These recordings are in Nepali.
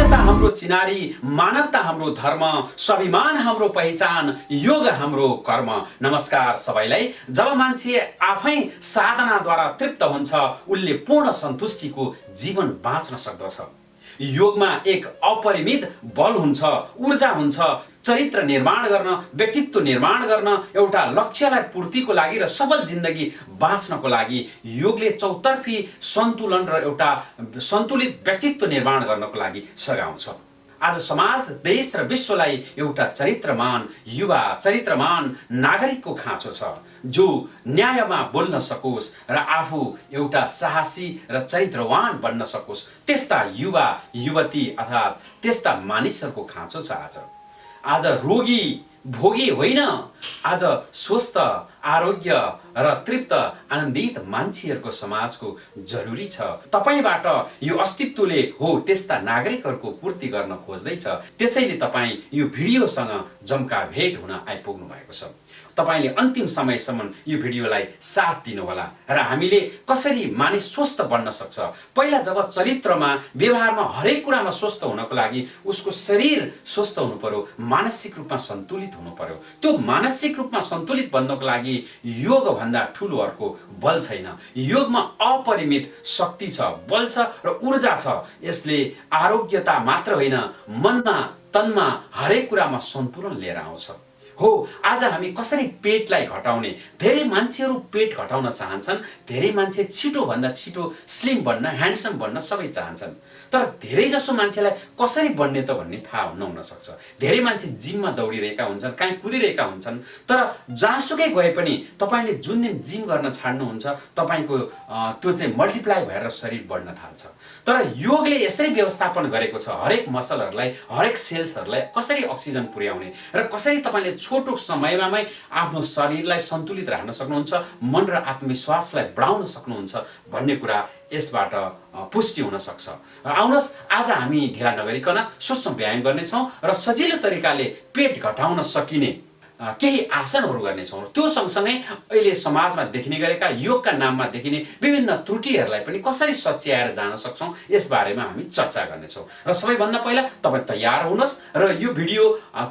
वीरता हाम्रो चिनारी, मानवता हाम्रो धर्म, स्वाभिमान हाम्रो पहिचान, योग हाम्रो कर्म। नमस्कार सबैलाई। जब मान्छे आफै साधनाद्वारा तृप्त हुन्छ, उसले पूर्ण सन्तुष्टिको जीवन बाँच्न सक्दछ। योगमा एक अपरिमित बल हुन्छ, ऊर्जा हुन्छ, चरित्र निर्माण गर्न, व्यक्तित्व निर्माण गर्न, एउटा लक्ष्यलाई पूर्तिको लागि र सबल जिन्दगी बाँच्नको लागि योगले चौतर्फी सन्तुलन र एउटा सन्तुलित व्यक्तित्व निर्माण गर्नको लागि सघाउँछ। आज समाज, देश र विश्वलाई एउटा चरित्रमान युवा, चरित्रमान नागरिकको खाँचो छ, जो न्यायमा बोल्न सकोस् र आफू एउटा साहसी र चरित्रवान बन्न सकोस्। त्यस्ता युवा युवती अर्थात् त्यस्ता मानिसहरूको खाँचो छ आज रोगी भोगी होइन, आज स्वस्थ, आरोग्य र तृप्त, आनन्दित मान्छेहरूको समाजको जरुरी छ। तपाईबाट यो अस्तित्वले हो त्यस्ता नागरिकहरूको पूर्ति गर्न खोज्दैछ। त्यसैले तपाईँ यो भिडियोसँग जम्का भेट हुन आइपुग्नु भएको छ। तपाईले अन्तिम समयसम्म यो भिडियोलाई साथ दिनुहोला र हामीले कसरी मानिस स्वस्थ बन्न सक्छ। पहिला जब चरित्रमा, व्यवहारमा, हरेक कुरामा स्वस्थ हुनको लागि उसको शरीर स्वस्थ हुनु पर्यो, मानसिक रूपमा सन्तुलित हुनु पर्यो। त्यो मानसिक रूपमा सन्तुलित बन्नको लागि योग भन्दा ठुलो अर्को बल छैन। योगमा अपरिमित शक्ति छ, बल छ र ऊर्जा छ। यसले आरोग्यता मात्र होइन, मनमा, तनमा, हरेक कुरामा सन्तुलन लिएर आउँछ। हो, आज हामी कसरी पेटलाई घटाउने। धेरै मान्छेहरू पेट घटाउन चाहन्छन्, धेरै मान्छे छिटो भन्दा छिटो स्लिम बन्न, ह्यान्डसम बन्न सबै चाहन्छन्। तर धेरै जसो मान्छेलाई कसरी बन्ने त भन्ने थाहा नहुन सक्छ। धेरै मान्छे जिममा दौडिरहेका हुन्छन्, कहीँ कुदिरहेका हुन्छन्, तर जहाँसुकै गए पनि तपाईले जुन दिन जिम गर्न छाड्नुहुन्छ, तपाईको त्यो चाहिँ मल्टिप्लाई भएर शरीर बढ्न थाल्छ। तर योगले यसरी व्यवस्थापन गरेको छ, हरेक मसलहरूलाई, हरेक सेल्सहरूलाई कसरी अक्सिजन पुर्याउने र कसरी तपाईले छोटो समयमा आफ्नो शरीरलाई सन्तुलित राख्न सक्नुहुन्छ, मन र आत्मविश्वासलाई बढाउन सक्नुहुन्छ भन्ने कुरा यसबाट पुष्टि हुन सक्छ। आउनुहोस् आज हामी ढिला नगरिकन सूक्ष्म व्यायाम गर्नेछौँ र सजिलो तरिकाले पेट घटाउन सकिने केही आसनहरू गर्नेछौँ। त्यो सँगसँगै अहिले समाजमा देखिने गरेका योगका नाममा देखिने विभिन्न त्रुटिहरूलाई पनि कसरी सच्याएर जान सक्छौँ यस बारेमा हामी चर्चा गर्नेछौँ। र सबैभन्दा पहिला तपाईँ तयार हुनुहोस् र यो भिडियो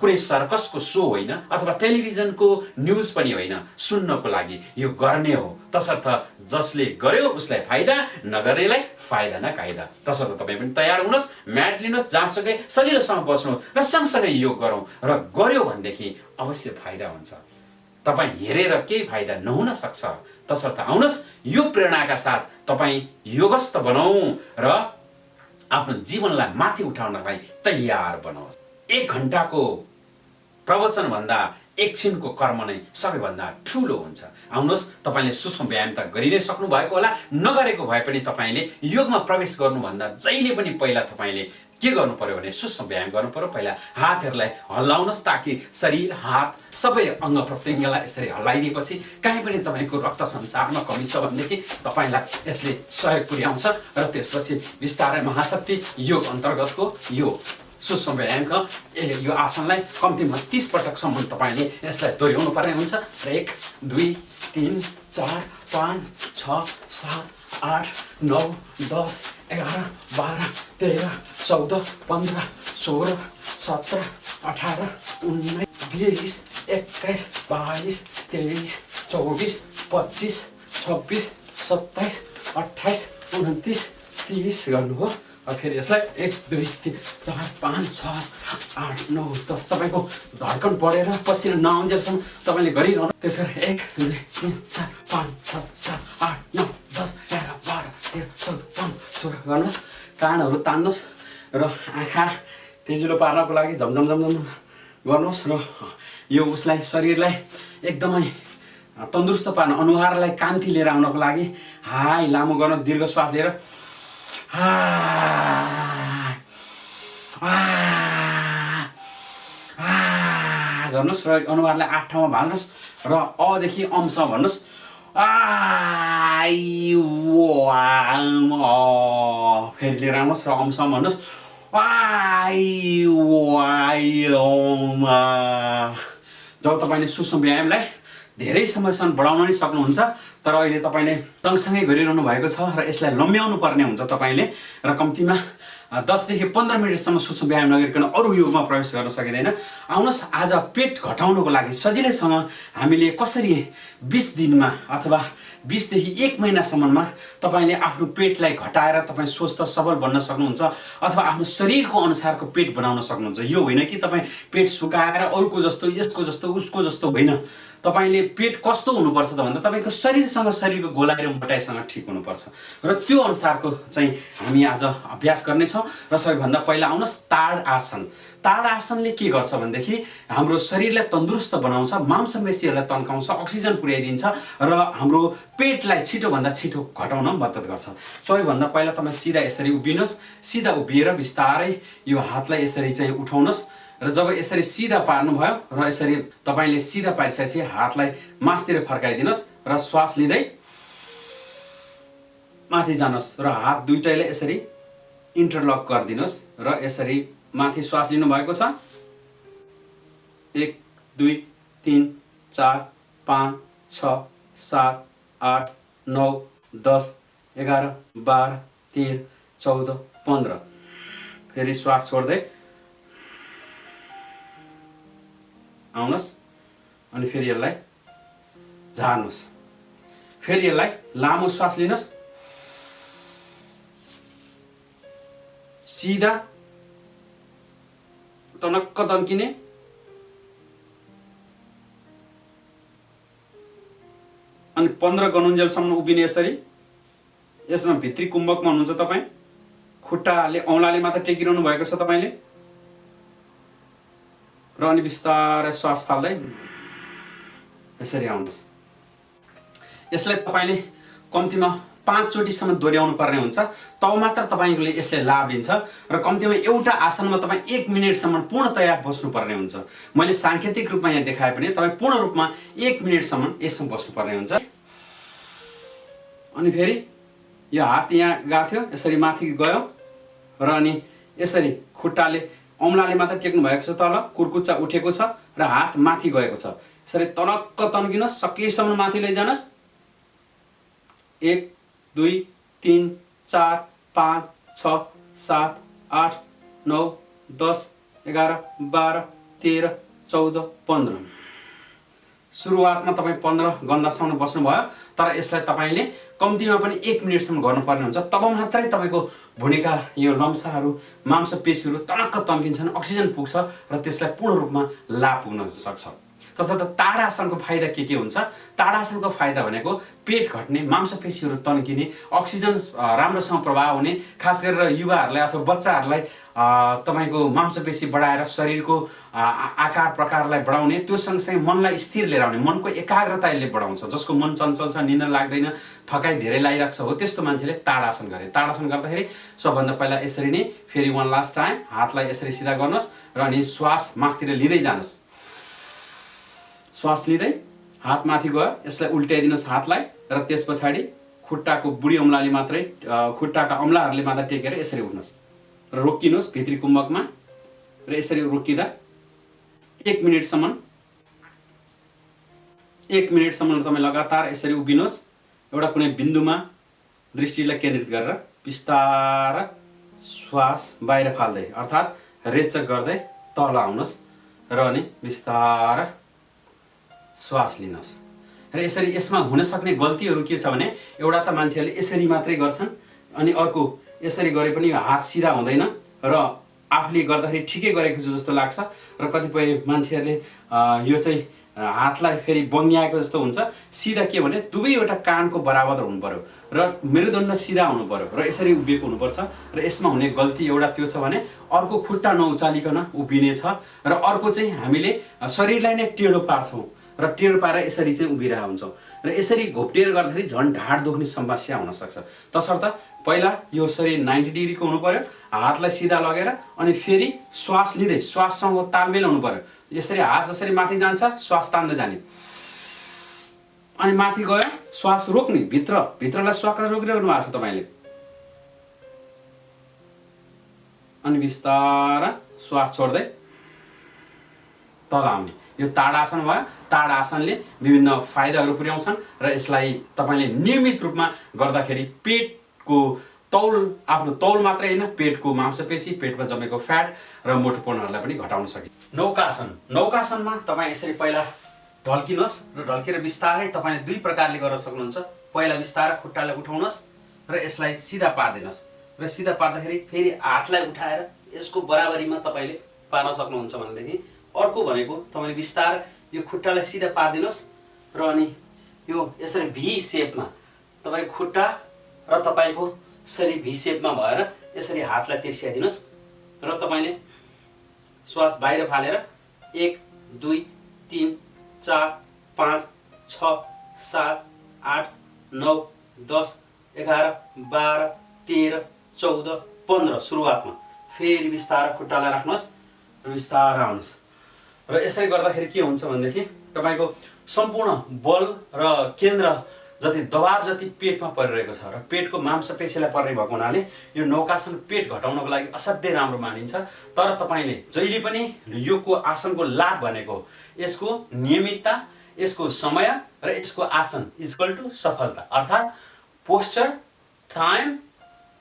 कुनै सर्कसको सो होइन अथवा टेलिभिजनको न्युज पनि होइन, सुन्नको लागि यो गर्ने हो। तसर्थ जसले गर्यो उसलाई फाइदा, नगर्नेलाई फाइदा न कायदा। तसर्थ तपाईँ पनि तयार हुनुहोस्, म्याट लिनुहोस्, जहाँसुकै सजिलोसँग बस्नुहोस् र सँगसँगै योग गरौँ। र गर्यो भनेदेखि अवश्य फाइदा हुन्छ। तपाईँ हेरेर केही फाइदा नहुन सक्छ। तसर्थ आउनुहोस् यो प्रेरणाका साथ तपाईँ योगस्थ बनाऊ र आफ्नो जीवनलाई माथि उठाउनलाई तयार बनाओस्। 1 घण्टाको प्रवचन भन्दा एकछिनको कर्म नै सबैभन्दा ठुलो हुन्छ। आउनुहोस्, तपाईँले सूक्ष्म व्यायाम त गरि नै सक्नु भएको होला, नगरेको भए पनि तपाईँले योगमा प्रवेश गर्नुभन्दा जहिले पनि पहिला तपाईँले के गर्नु पर्यो भने सूक्ष्म व्यायाम गर्नु पर्यो। पहिला हातहरूलाई हल्लाउनुहोस् ताकि शरीर, हात, सबै अङ्ग प्रत्यङ्गलाई यसरी हल्लाइदिएपछि कहीँ पनि तपाईँको रक्त सञ्चारमा कमी छ भनेदेखि तपाईँलाई यसले सहयोग पुर्याउँछ र त्यसपछि बिस्तारै महाशक्ति योग अन्तर्गतको यो सूक्ष्म व्यायामको यो आसनलाई कम्तीमा 30 पटकसम्म तपाईँले यसलाई दोहोऱ्याउनु पर्ने हुन्छ। र 1 2 3 4 5 6 7 8 9 10 11 12 13 14 15 16 17 18 19 20 21 22 23 24 25 26 27 28 29 30 गर्नु हो। फेरि यसलाई 1 2 3 4 5 6 8 9 10 तपाईँको धड्कन बढेर पसिना नआउन्जेलसम्म तपाईँले गरिरहनु। त्यसरी 1 2 3 4 5 6 7 8 9 10 11 12 13 14 15 16 गर्नुहोस्। कानहरू तान्नुहोस् र आँखा तेजिलो पार्नको लागि झमझम झमझम गर्नुहोस् र यो उसलाई, शरीरलाई एकदमै तन्दुरुस्त पार्न, अनुहारलाई कान्ति लिएर आउनको लागि हाई लामो गर्नु, दीर्घ श्वास लिएर गर्नुहोस् र अनुहारलाई 8 ठाउँमा भाल्नुहोस् र अदेखि अमसम्म भन्नुहोस्। फेरि लिएर आउनुहोस् र अमसम्म भन्नुहोस्। जब तपाईँले सूक्ष्म व्यायामलाई धेरै समयसम्म बढाउन नै सक्नुहुन्छ, तर अहिले तपाईँले सँगसँगै गरिरहनु भएको छ र यसलाई लम्ब्याउनु पर्ने हुन्छ। तपाईँले र कम्तीमा 10 देखि 15 मिनेटसम्म सूक्ष्म व्यायाम नगरिकन अरू योगमा प्रवेश गर्न सकिँदैन। आउनुहोस् आज पेट घटाउनको लागि सजिलैसँग हामीले कसरी 20 दिनमा अथवा 20 देखि 1 महिनासम्ममा तपाईले आफ्नो पेटलाई घटाएर तपाईँ स्वस्थ सबल बन्न सक्नुहुन्छ अथवा आफ्नो शरीरको अनुसारको पेट बनाउन सक्नुहुन्छ। यो होइन कि तपाईँ पेट सुकाएर अरूको जस्तो यसको जस्तो उसको जस्तो होइन। तपाईले पेट कस्तो हुनुपर्छ त भन्दा तपाईको शरीरसँग शरीरको गोलाइ र मोटाइसँग ठिक हुनुपर्छ र त्यो अनुसारको चाहिँ हामी आज अभ्यास गर्नेछौँ। र सबैभन्दा पहिला आउनुहोस् ताड आसन। ताड आसनले के गर्छ भनेदेखि हाम्रो शरीरलाई तन्दुरुस्त बनाउँछ, मांसपेशीहरूलाई तन्काउँछ, अक्सिजन पुर्याइदिन्छ र हाम्रो पेटलाई छिटोभन्दा छिटो घटाउन मद्दत गर्छ। सबैभन्दा पहिला तपाईँ सिधा यसरी उभिनुहोस्। सिधा उभिएर बिस्तारै यो हातलाई यसरी चाहिँ उठाउनुहोस् र जब यसरी सिधा पार्नुभयो र यसरी तपाईले सिधा पारिसकेपछि हातलाई मासतिर फर्काइदिनुहोस् र श्वास लिँदै माथि जानुहोस् र हात दुईटैले यसरी इन्टरलक गरिदिनुहोस् र यसरी माथि श्वास लिनु भएको छ। 1 2 3 4 5 6 7 8 9 10 11 12 13 14 15 फेरि श्वास छोड्दै आउनुहोस् अनि फेरि यसलाई झार्नुहोस्। फेरि यसलाई लामो श्वास लिनुहोस्। सिधा टनक्क तन्किने अनि 15 गनुन्जेलसम्म उभिने यसरी। यसमा भित्री कुम्भकमा हुनुहुन्छ तपाईँ। खुट्टाले औँलाले मात्र टेकिरहनु भएको छ तपाईँले र अनि बिस्तारै श्वास फाल्दै यसरी आउनुहोस्। यसलाई तपाईँले कम्तीमा 5 चोटिसम्म दोहोऱ्याउनु पर्ने हुन्छ, तब मात्र तपाईँले यसले लाभ लिन्छ र कम्तीमा एउटा आसनमा तपाईँ 1 मिनेटसम्म पूर्णतया बस्नुपर्ने हुन्छ। मैले साङ्केतिक रूपमा यहाँ देखाए पनि तपाईँ पूर्ण रूपमा 1 मिनेटसम्म यसमा बस्नुपर्ने हुन्छ। अनि फेरि यो हात यहाँ गएको थियो यसरी माथि गयो र अनि यसरी खुट्टाले औँलाले मात्र टेक्नु भएको छ, तल कुर्कुच्चा उठेको छ र हात माथि गएको छ। यसरी तनक्क तन्किनुहोस्, सकेसम्म माथि लैजानुहोस्। 1 2 3 4 5 6 7 8 9 10 11 12 13 14 15 सुरुवातमा तपाईँ 15 गन्दासम्म बस्नुभयो, तर यसलाई तपाईँले कम्तीमा पनि 1 मिनेटसम्म गर्नुपर्ने हुन्छ। तब मात्रै तपाईँको भुँडीका यो लम्साहरू मांसपेशीहरू तनक्क तन्किन्छन्, अक्सिजन पुग्छ र त्यसलाई पूर्ण रूपमा लाभ पुग्न सक्छ। तसर्थ ताडासनको फाइदा के हुन्छ? ताडासनको फाइदा भनेको पेट घट्ने, मांसपेशीहरू तन्किने, अक्सिजन राम्रोसँग प्रवाह हुने, खास गरेर युवाहरूलाई अथवा बच्चाहरूलाई तपाईँको मांसपेशी बढाएर शरीरको आकार प्रकारलाई बढाउने, त्यो सँगसँगै मनलाई स्थिर लिएर आउने, मनको एकाग्रता यसले बढाउँछ। जसको मन चञ्चल छ, निन्द्रा लाग्दैन, थकाइ धेरै लागिरहेको छ, हो त्यस्तो मान्छेले ताडासन गरे। ताडासन गर्दाखेरि सबभन्दा पहिला यसरी नै फेरि वान लास्ट टाइम हातलाई यसरी सिधा गर्नुहोस् र अनि श्वास माथितिर लिँदै जानुहोस्। श्वास लिँदै हात माथि गयो, यसलाई उल्टाइदिनुहोस् हातलाई र त्यस पछाडि खुट्टाको बुढी औँलाले मात्रै खुट्टाका औँलाहरूले मात्र टेकेर यसरी उठ्नुहोस् र रोकिनुहोस् भित्री कुम्भकमा र यसरी रोकिँदा 1 मिनेटसम्म तपाईँ लगातार यसरी उभिनुहोस्। एउटा कुनै बिन्दुमा दृष्टिलाई केन्द्रित गरेर बिस्तारै श्वास बाहिर फाल्दै अर्थात् रेचक गर्दै तल आउनुहोस् र अनि बिस्तारै श्वास लिनुहोस्। र यसरी यसमा हुन सक्ने गल्तीहरू के छ भने एउटा त मान्छेहरूले यसरी मात्रै गर्छन् अनि अर्को यसरी गरे पनि हात सिधा हुँदैन र आफूले गर्दाखेरि ठिकै गरेको जस्तो लाग्छ र कतिपय मान्छेहरूले यो चाहिँ हातलाई फेरि बङ्ग्याएको जस्तो हुन्छ। सिधा के भने दुवैवटा कानको बराबर हुनु पर्यो र मेरुदण्ड सिधा हुनु पर्यो र यसरी उभिएको हुनुपर्छ। र यसमा हुने गल्ती एउटा त्यो छ भने अर्को खुट्टा नउचालिकन उभिने छ र अर्को चाहिँ हामीले शरीरलाई नै टेढो पार्छौँ र टेढो पारेर यसरी चाहिँ उभिरहेको हुन्छौँ र यसरी घोप्टिएर गर्दाखेरि झन् ढाड दुख्ने समस्या हुनसक्छ। तसर्थ पहिला यो शरीर 90 डिग्रीको हुनु पर्यो, हातलाई सिधा लगेर अनि फेरि श्वास लिँदै श्वाससँग तालमेल हुनु पर्यो। यसरी हात जसरी माथि जान्छ श्वास तान्दै जाने अनि माथि गयो श्वास रोक्ने, भित्रलाई श्वास रोकिरहनु भएको छ तपाईँले अनि बिस्तारै श्वास छोड्दै तल आउने। यो ताडासन भयो। ताडासनले विभिन्न फाइदाहरू पुर्याउँछन् र यसलाई तपाईँले नियमित रूपमा गर्दाखेरि पेटको आफ्नो तौल मात्रै होइन, पेटको मांसपेशी, पेटमा जमेको फ्याट र मोटोपनहरूलाई पनि घटाउन सकिन्छ। नौकासनमा तपाईँ यसरी पहिला ढल्किनुहोस् र ढल्केर बिस्तारै तपाईँले दुई प्रकारले गर्न सक्नुहुन्छ। पहिला बिस्तारै खुट्टालाई उठाउनुहोस् र यसलाई सिधा पारिदिनुहोस् र सिधा पार्दाखेरि फेरि हातलाई उठाएर यसको बराबरीमा तपाईँले पार्न सक्नुहुन्छ भनेदेखि। अर्को भनेको तपाईँले बिस्तारै यो खुट्टालाई सिधा पारिदिनुहोस् र अनि यो यसरी भी सेपमा तपाईँ खुट्टा र तपाईँको शरीर भी सेपमा भएर यसरी हातलाई तिर्स्याइदिनुहोस् र तपाईँले श्वास बाहिर फालेर 1 2 3 4 5 6 7 8 9 10 11 12 13 14 15 सुरुवातमा फेरि बिस्तारै खुट्टालाई राख्नुहोस् र बिस्तारै आउनुहोस्। र यसरी गर्दाखेरि के हुन्छ भनेदेखि तपाईँको सम्पूर्ण बल र केन्द्र जति दबाव जति पेटमा परिरहेको छ र पेटको मांसपेशीलाई पर्ने भएको हुनाले यो नौकासन पेट घटाउनको लागि असाध्यै राम्रो मानिन्छ। तर तपाईँले जहिले पनि योगको आसनको लाभ भनेको यसको नियमितता, यसको समय र यसको आसन इक्वल टु सफलता, अर्थात् posture, time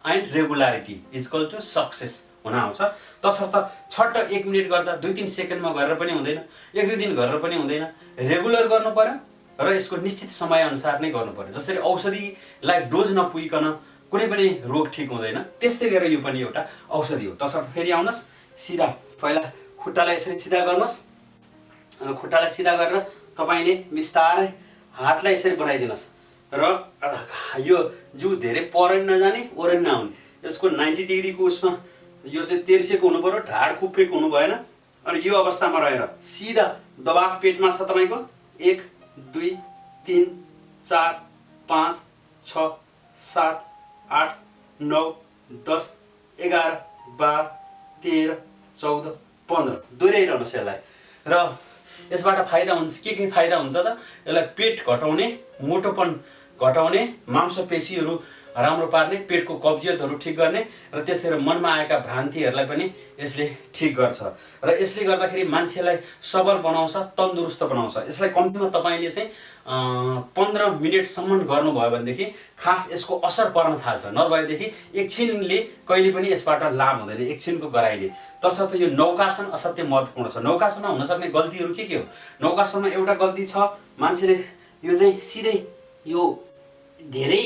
and regularity equal to success हुन आउँछ। तसर्थ छट्ट 1 मिनट गर्दा 2-3 सेकेन्डमा गरेर पनि हुँदैन, 1-2 दिन गरेर पनि हुँदैन, रेगुलर गर्नु पर्यो र यसको निश्चित समयअनुसार नै गर्नु पर्यो। जसरी औषधिलाई डोज नपुगिकन कुनै पनि रोग ठिक हुँदैन, त्यस्तै गरेर यो पनि एउटा औषधि हो। तसर्थ फेरि आउनुहोस्, सिधा पहिला खुट्टालाई यसरी सिधा गर्नुहोस् र खुट्टालाई सिधा गरेर तपाईँले बिस्तारै हातलाई यसरी बनाइदिनुहोस् र यो जिउ धेरै पर नजाने ओरै नआउने, यसको 90 डिग्रीको उसमा यो चाहिँ तेर्सेको हुनु पर्यो, ढाड खुप्रेको हुनु भएन। अनि यो अवस्थामा रहेर सिधा दबाव पेटमा छ तपाईँको 1 2 3 4 5 6 7 8 9 10 11 12 13 14 15 दोहोऱ्याइरहनुहोस् यसलाई। र यसबाट फाइदा हुन्छ के फाइदा हुन्छ त? यसलाई पेट घटाउने, मोटोपन घटाउने, मांसपेशीहरू राम्रो पार्ने, पेटको कब्जियतहरू ठिक गर्ने र त्यसरी मनमा आएका भ्रान्तिहरूलाई पनि यसले ठिक गर्छ र यसले गर्दाखेरि मान्छेलाई सबल बनाउँछ, तन्दुरुस्त बनाउँछ। यसलाई कम्तीमा तपाईँले चाहिँ 15 मिनटसम्म गर्नुभयो भनेदेखि खास यसको असर पर्न थाल्छ, नभएदेखि एकछिनले कहिले पनि यसबाट लाभ हुँदैन, एकछिनको गराइले। तसर्थ यो नौकासन असाध्यै महत्त्वपूर्ण छ। नौकासनमा हुन सक्ने गल्तीहरू के हो? नौकासनमा एउटा गल्ती छ, मान्छेले यो चाहिँ सिधै यो धेरै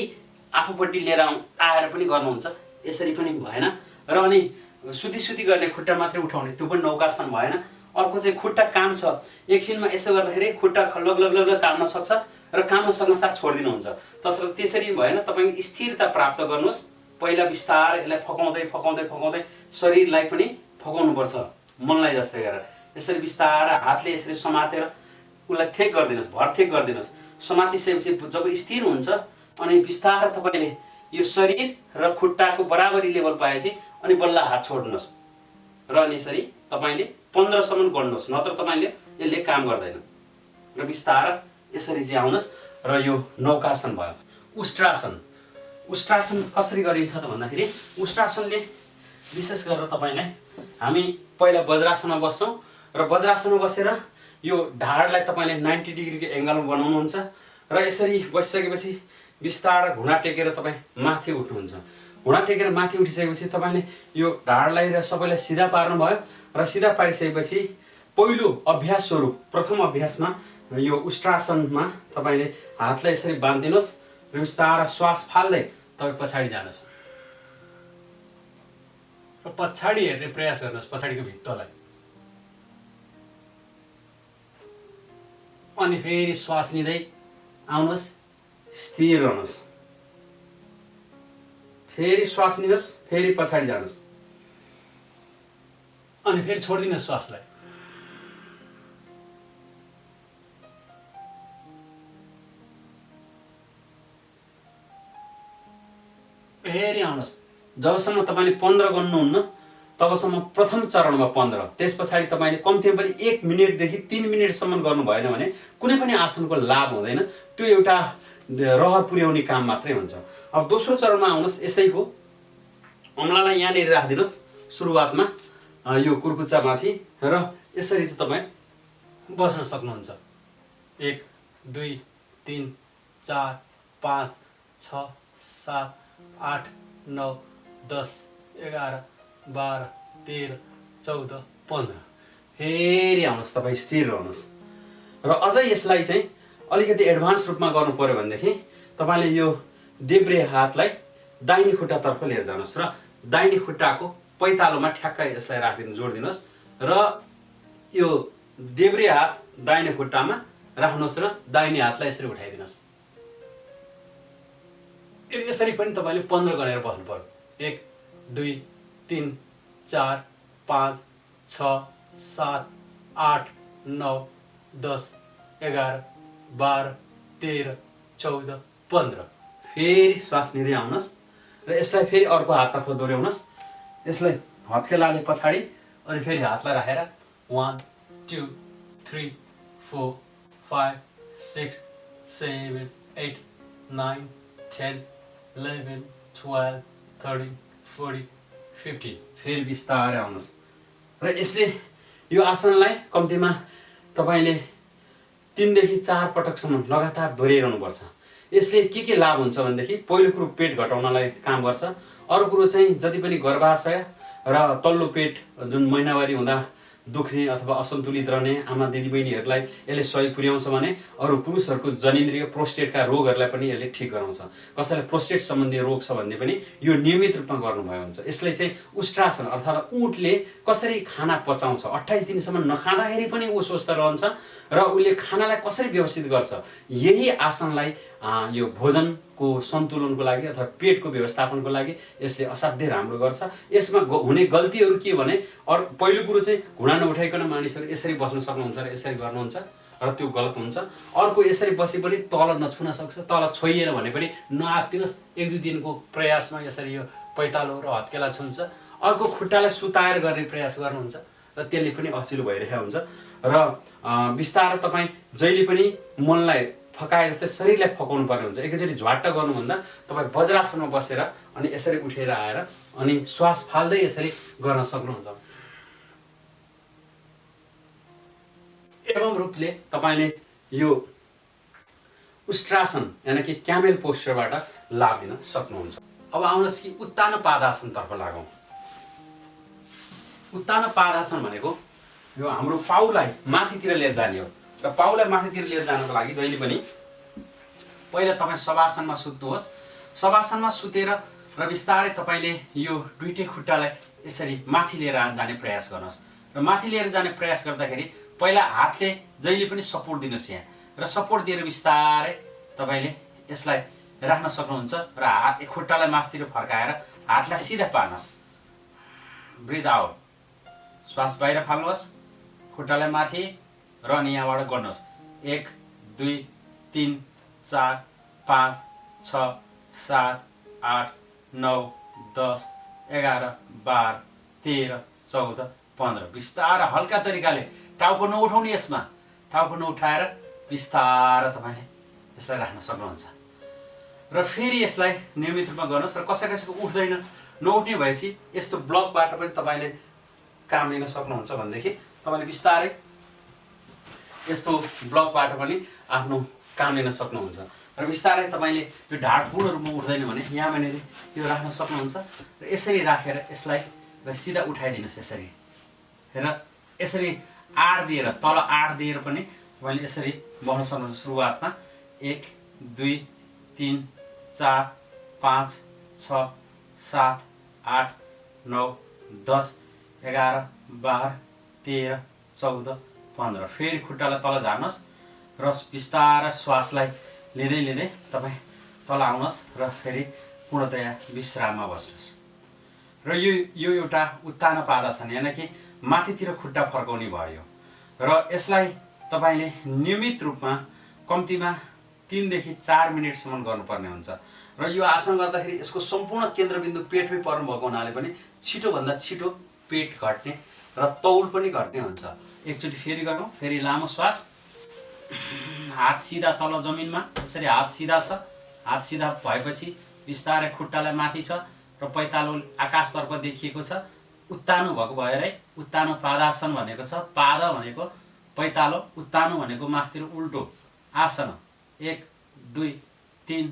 आफूपट्टि लिएर आएर पनि गर्नुहुन्छ, यसरी पनि भएन। र अनि सुती गर्ने, खुट्टा मात्रै उठाउने, त्यो पनि नौकासन भएन। अर्को चाहिँ खुट्टा काम छ, एकछिनमा यसो गर्दाखेरि खुट्टा लग काम्न सक्छ र काम्न सक्न साथ छोडिदिनुहुन्छ। तसर्थ त्यसरी भएन, तपाईँ स्थिरता प्राप्त गर्नुहोस्। पहिला बिस्तारै यसलाई फकाउँदै शरीरलाई पनि फकाउनुपर्छ, मनलाई जस्तै गरेर यसरी बिस्तारै हातले यसरी समातेर उसलाई थेक गरिदिनुहोस्, भरथेक गरिदिनुहोस्। समातिसकेपछि जब स्थिर हुन्छ अनि बिस्तारै तपाईँले यो शरीर र खुट्टाको बराबरी लेभल पाएपछि अनि बल्ल हात छोड्नुहोस् र अनि यसरी तपाईँले 15सम्म गर्नुहोस्, नत्र तपाईँले यसले काम गर्दैन। र बिस्तारै यसरी चाहिँ आउनुहोस् र यो नौकासन भयो। उष्ट्रासन कसरी गरिन्छ त भन्दाखेरि उष्ट्रासनले विशेष गरेर तपाईँलाई, हामी पहिला वज्रासनमा बस्छौँ र वज्रासनमा बसेर यो ढाडलाई तपाईँले 90 डिग्रीको एङ्गलमा बनाउनुहुन्छ र यसरी बसिसकेपछि बिस्तारै घुँडा टेकेर तपाईँ माथि उठ्नुहुन्छ। घुँडा टेकेर माथि उठिसकेपछि तपाईँले यो ढाडलाई र सबैलाई सिधा पार्नुभयो र सिधा पारिसकेपछि पहिलो अभ्यास स्वरूप प्रथम अभ्यासमा यो उष्ट्रासनमा तपाईँले हातलाई यसरी बाँधिदिनुहोस् र बिस्तारै श्वास फाल्दै तपाईँ पछाडि जानुहोस् र पछाडि हेर्ने प्रयास गर्नुहोस्, पछाडिको भित्तालाई। अनि फेरि श्वास लिँदै आउनुहोस्, स्थिर रहनुहोस्, फेरि श्वास लिनुहोस्, फेरि पछाडि जानुहोस्, अनि फेरि छोडिदिनुहोस् श्वासलाई। फेरि आउनुहोस्। जबसम्म तपाईँले 15 गर्नुहुन्न तबसम्म प्रथम चरणमा 15, त्यस पछाडि तपाईँले कम्तीमा पनि 1 मिनटदेखि 3 मिनटसम्म गर्नु भएन भने कुनै पनि आसनको लाभ हुँदैन, त्यो एउटा रहर पुर्याउने काम मात्रै हुन्छ। अब दोस्रो चरणमा आउनुहोस्। यसैको अमलालाई यहाँनिर राखिदिनुहोस् सुरुवातमा यो कुर्कुच्चामाथि र यसरी चाहिँ तपाईँ बस्न सक्नुहुन्छ। 1 2 3 4 5 6 7 8 9 10 11 12 13 14 15। फेरि आउनुहोस्, तपाईँ स्थिर रहनुहोस्। र अझै यसलाई चाहिँ अलिकति एडभान्स रूपमा गर्नु पर्यो भनेदेखि तपाईँले यो देब्रे हातलाई दाहिने खुट्टातर्फ लिएर जानुहोस् र दाहिने खुट्टाको पैतालोमा ठ्याक्कै यसलाई राखिदिनु, जोडिदिनुहोस् र यो देब्रे हात दाहिने खुट्टामा राख्नुहोस् र दाहिने हातलाई यसरी उठाइदिनुहोस्। यसरी पनि तपाईँले 15 गनेर बस्नु पर्यो। 1 2 3 4 5 6 7 8 9 10 11 12 13 14 15। फेरि श्वास लिँदै आउनुहोस् र यसलाई फेरि अर्को हाततर्फ दोहोऱ्याउनुहोस्। यसलाई हत्केलाले पछाडि अनि फेरि हातलाई राखेर 1 2 3 4 5 6 7 8 9 10 11 12 13 14 15। फेरि बिस्तारै आउनुहोस् र यसले यो आसनलाई कम्तीमा तपाईँले 3 देखि 4 पटकसम्म लगातार दोहोऱ्याइरहनुपर्छ। यसले के लाभ हुन्छ भनेदेखि पहिलो कुरो पेट घटाउनलाई काम गर्छ। अरू कुरो चाहिँ जति पनि गर्भाशय र तल्लो पेट जुन महिनावारी हुँदा दुख्ने अथवा असन्तुलित रहने आमा दिदीबहिनीहरूलाई यसले सहयोग पुर्याउँछ भने अरू पुरुषहरूको जनिन्द्रिय प्रोस्टेटका रोगहरूलाई पनि यसले ठिक गराउँछ। कसैलाई प्रोस्टेट सम्बन्धी रोग छ भने पनि यो नियमित रूपमा गर्नुभयो हुन्छ। यसले चाहिँ उष्ट्रासन अर्थात् ऊँटले कसरी खाना पचाउँछ, 28 दिनसम्म नखाँदाखेरि पनि ऊ स्वस्थ रहन्छ र उसले खानालाई कसरी व्यवस्थित गर्छ, यही आसनलाई यो भोजनको सन्तुलनको लागि अथवा पेटको व्यवस्थापनको लागि यसले असाध्यै राम्रो गर्छ। यसमा हुने गल्तीहरू के भने पहिलो कुरो चाहिँ घुँडा नउठाइकन मानिसहरू यसरी बस्न सक्नुहुन्छ र यसरी गर्नुहुन्छ र त्यो गलत हुन्छ। अर्को यसरी बसे पनि तल नछुन सक्छ, तल छोइएन भने पनि नआत्तिनुहोस्। 1-2 दिनको प्रयासमा यसरी यो पैतालो र हत्केला छुन्छ। अर्को खुट्टालाई सुताएर गर्ने प्रयास गर्नुहुन्छ र त्यसले पनि असिलो भइरहेको हुन्छ र बिस्तारै तपाईँ जहिले पनि मनलाई फकाए जस्तै शरीरलाई फकाउनु पर्ने हुन्छ। एकैचोटि झ्वाट्ट गर्नुभन्दा तपाईँ वज्रासनमा बसेर अनि यसरी उठेर आएर अनि श्वास फाल्दै यसरी गर्न सक्नुहुन्छ। एवं रूपले तपाईँले यो उष्ट्रासन यानि कि क्यामेल पोस्चरबाट लाभ लिन सक्नुहुन्छ। अब आउनुहोस् कि उत्तानो पादासनतर्फ लागौँ। उत्तानो पादासन भनेको यो हाम्रो पाउलाई माथितिर लिएर जाने हो र पाउलाई माथितिर लिएर जानको लागि जहिले पनि पहिला तपाईँ शवासनमा सुत्नुहोस्। शवासनमा सुतेर र बिस्तारै तपाईँले यो दुईटै खुट्टालाई यसरी माथि लिएर जाने प्रयास गर्नुहोस् र माथि लिएर जाने प्रयास गर्दाखेरि पहिला हातले जहिले पनि सपोर्ट दिनुहोस् यहाँ र सपोर्ट दिएर बिस्तारै तपाईँले यसलाई राख्न सक्नुहुन्छ र खुट्टालाई माथितिर फर्काएर हातलाई सिधा पार्नुहोस्। ब्रिथ आउट, श्वास बाहिर फाल्नुहोस्, खुट्टालाई माथि र अनि यहाँबाट गर्नुहोस्। 1 2 3 4 5 6 7 8 9 10 11 12 13 14 15। बिस्तारै हल्का तरिकाले टाउको नउठाउने, यसमा टाउको नउठाएर बिस्तारै तपाईँले यसलाई राख्न सक्नुहुन्छ र फेरि यसलाई नियमित रूपमा गर्नुहोस्। र कसैको उठ्दैन, नउठ्ने भएपछि यस्तो ब्लकबाट पनि तपाईँले काम लिन सक्नुहुन्छ भनेदेखि तपाईँले बिस्तारै यस्तो ब्लकबाट पनि आफ्नो काम लिन सक्नुहुन्छ र बिस्तारै तपाईँले यो ढाड पूर्ण रूपमा उठ्दैन भने यहाँ भनेर यो राख्न सक्नुहुन्छ र यसरी राखेर यसलाई सिधा उठाइदिनुहोस्। यसरी र यसरी आड दिएर तल आड दिएर पनि तपाईँले यसरी बस्न सक्नुहुन्छ। सुरुवातमा 1 2 3 4 5 6 7 8 9 10 11 12 13 14 15। फेरि खुट्टालाई तल झार्नुहोस् र बिस्तारै श्वासलाई लिँदै लिँदै तपाईँ तल आउनुहोस् र फेरि पूर्णतया विश्राममा बस्नुहोस्। र यो एउटा उत्तानो पादासन यानि कि माथितिर खुट्टा फर्काउने भयो र यसलाई तपाईँले नियमित रूपमा कम्तीमा 3 देखि 4 मिनटसम्म गर्नुपर्ने हुन्छ र यो आसन गर्दाखेरि यसको सम्पूर्ण केन्द्रबिन्दु पेटमै पर्नुभएको हुनाले पनि छिटोभन्दा छिटो पेट घट्ने र तौल पनि घट्ने हुन्छ। एकचोटि फेरि गरौँ। फेरि लामो श्वास, हात सिधा तल जमिनमा, यसरी हात सिधा छ। हात सिधा भएपछि बिस्तारै खुट्टालाई माथि छ र पैतालो आकाशतर्फ देखिएको छ। उत्तानो भएको भएर उत्तानो पादासन भनेको छ। पाद भनेको पैतालो, उत्तानो भनेको माथितिर उल्टो आसन। 1 2 3